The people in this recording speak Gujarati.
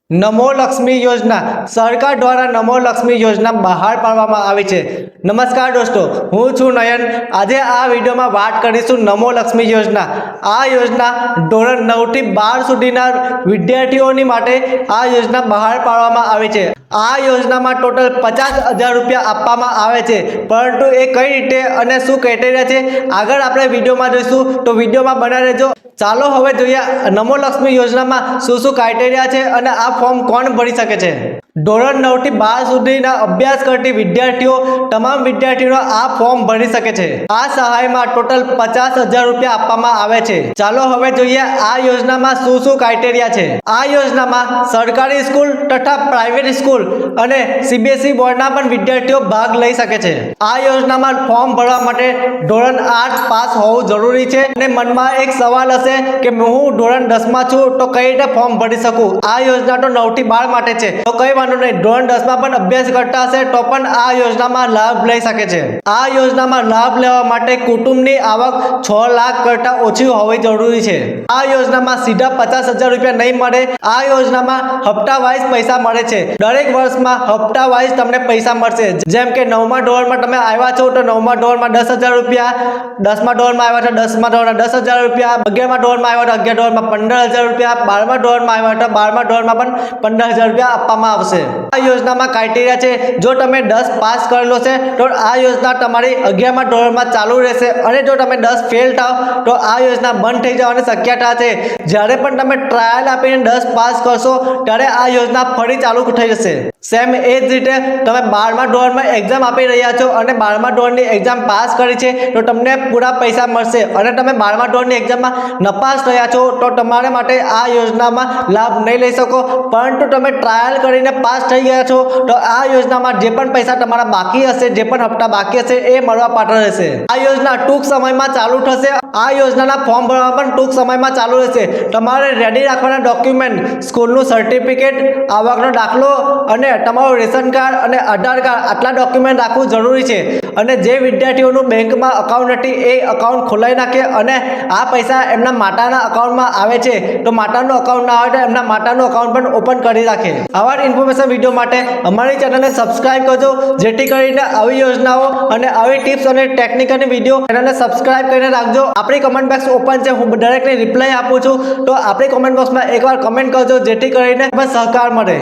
નમો લક્ષ્મી યોજના સરકાર દ્વારા નમો લક્ષ્મી યોજના બહાર પાડવામાં આવી છે। નમસ્કાર દોસ્તો, હું છું નયન। આજે આ વિડીયોમાં વાત કરીશું નમો લક્ષ્મી યોજના। આ યોજના ધોરણ 9 થી 12 સુધીના વિદ્યાર્થીઓની માટે આ યોજના બહાર પાડવામાં આવી છે। આ યોજનામાં ટોટલ 50,000 રૂપિયા આપવામાં આવે છે, પરંતુ એ કઈ રીતે અને શું ક્રાઇટેરિયા છે આગળ આપણે વિડીયોમાં જોઈશું, તો વિડીયોમાં બના રહેજો। ચાલો હવે જોઈએ નમો લક્ષ્મી યોજનામાં શું શું ક્રાઇટેરિયા છે અને આ ફોર્મ કોણ ભરી શકે છે। ધોરણ 9 થી 12 સુધીના અભ્યાસ કરતી વિદ્યાર્થીઓ તમામ વિદ્યાર્થીઓ આ ફોર્મ ભરી શકે છે। આ સહાયમાં ટોટલ 50,000 રૂપિયા આપવામાં આવે છે। ચાલો હવે જોઈએ આ યોજનામાં શું શું ક્રાઇટેરિયા છે। આ યોજનામાં સરકારી સ્કૂલ તથા પ્રાઇવેટ સ્કૂલ અને CBSE બોર્ડના પણ વિદ્યાર્થીઓ ભાગ લઈ શકે છે। આ યોજનામાં ફોર્મ ભરવા માટે ધોરણ 8 પાસ હોવું જરૂરી છે અને મનમાં એક સવાલ હશે કે હું ધોરણ 10 માં છું તો કઈ રીતે ફોર્મ ભરી શકું। આ યોજના તો 9 થી 12 માટે છે, તો કઈ વાંધો નહીં, ધોરણ 10 માં પણ અભ્યાસ કરતા હશે તો પણ આ યોજનામાં લાભ લઈ શકે છે। આ યોજનામાં લાભ લેવા માટે કુટુંબની આવક 6 લાખ કરતા ઓછી હોવી જરૂરી છે। આ યોજનામાં સીધા 50,000 રૂપિયા નહીં મળે। આ યોજનામાં હપ્તા વાઇઝ પૈસા મળે છે। દરેક વર્ષમાં હપ્તા વાઇઝ તમને પૈસા મળશે। જેમ કે 9મા ધોરણમાં તમે આવ્યા છો તો 9મા ધોરણમાં 10,000 રૂપિયા, 10મા ધોરણમાં આવ્યા તો 10મા ધોરણમાં 10,000 રૂપિયા, 11મા ધોરણમાં આવ્યા તો 11 ધોરણમાં 15,000 રૂપિયા, 12મા ધોરણમાં આવ્યા તો 12મા ધોરણમાં પણ 15,000 રૂપિયા આપવામાં આવશે। આ યોજનામાં ક્રાઇટેરિયા છે, જો તમે 10 પાસ કરેલો છે તો આ યોજના તમારી 11મા ધોરણમાં ચાલુ રહેશે અને જો તમે 10 ફેલ થાવ તો આ યોજના બંધ થઈ જવાની શક્યતા છે। જ્યારે પણ તમે ટ્રાયલ આપીને 10 પાસ કરશો ત્યારે આ યોજના ફરી ચાલુ થઈ જશે। સેમ એ જ રીતે તમે 12મા ધોરણમાં એક્ઝામ આપી રહ્યા છો અને 12મા ધોરણની એક્ઝામ પાસ કરી છે તો તમને પૂરા પૈસા મળશે, અને તમે 12મા ધોરણની એક્ઝામમાં નપાસ થયા છો તો તમારા માટે આ યોજનામાં લાભ નહીં લઈ શકો, પરંતુ તમે ટ્રાયલ કરીને પાસ થઈ ગયા છો તો આ યોજનામાં જે પણ પૈસા તમારા બાકી હશે, જે પણ હપ્તા બાકી હશે એ મળવા પાત્ર રહેશે। આ યોજના ટૂંક સમયમાં ચાલુ થશે। આ યોજનાના ફોર્મ ભરવા પણ ટૂંક સમયમાં ચાલુ રહેશે। તમારે રેડી રાખવાના ડોક્યુમેન્ટ સ્કૂલનું સર્ટિફિકેટ, આવકનો દાખલો અને તમારું રેશન કાર્ડ અને આધાર કાર્ડ, આટલા ડોક્યુમેન્ટ રાખવું જરૂરી છે। અને જે વિદ્યાર્થીઓનું બેંકમાં અકાઉન્ટ નથી એ અકાઉન્ટ ખોલાવી નાખે અને આ પૈસા એમના માતાના અકાઉન્ટમાં આવે છે તો માતાનું અકાઉન્ટ ના આવે તો એમના માતાનું અકાઉન્ટ પણ ઓપન કરી રાખે। આવા ઇન્ફોર્મેશન વિડીયો માટે અમારી ચેનલને સબસ્ક્રાઇબ કરજો, જેથી કરીને આવી યોજનાઓ અને આવી ટિપ્સ અને ટેકનિકલની વિડીયો ચેનલને સબસ્ક્રાઇબ કરીને રાખજો। આપણી કમેન્ટ બોક્સ ઓપન છે, હું દરેકને રિપ્લાય આપું છું, તો આપણી કમેન્ટ બોક્સમાં એકવાર કમેન્ટ કરજો જેથી કરીને સહકાર મળે।